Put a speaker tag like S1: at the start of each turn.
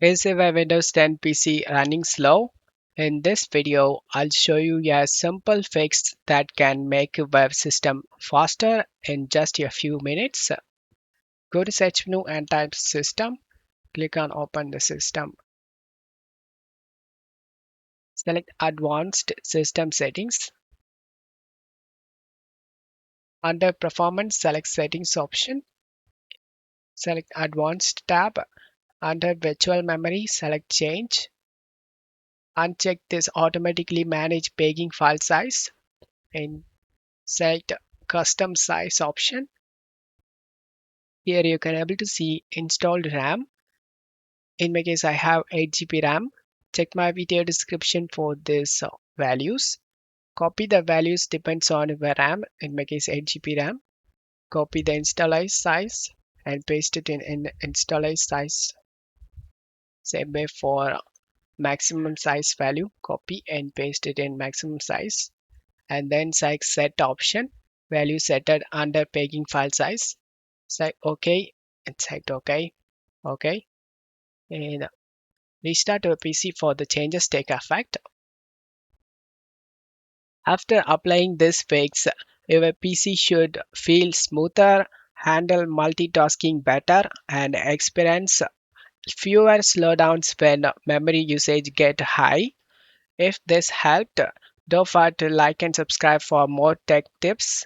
S1: Is a Windows 10 PC running slow? In this video, I'll show you a simple fix that can make your web system faster in just a few minutes. Go to search menu and type system. Click on open the system. Select advanced system settings. Under performance, select settings option. Select advanced tab. Under virtual memory, select change. Uncheck this automatically manage paging file size and select custom size option. Here you can able to see installed RAM. In my case, I have 8 GB RAM. Check my video description for these values. Copy the values depends on your RAM. In my case, 8 GB RAM. Copy the installer size and paste it in installer size. Same way for maximum size value. Copy and paste it in maximum size. And then select set option. Value set it under paging file size. Select OK and select OK. OK. And restart your PC for the changes take effect. After applying this fix, your PC should feel smoother, handle multitasking better, and experience fewer slowdowns when memory usage get high. If this helped, don't forget to like and subscribe for more tech tips.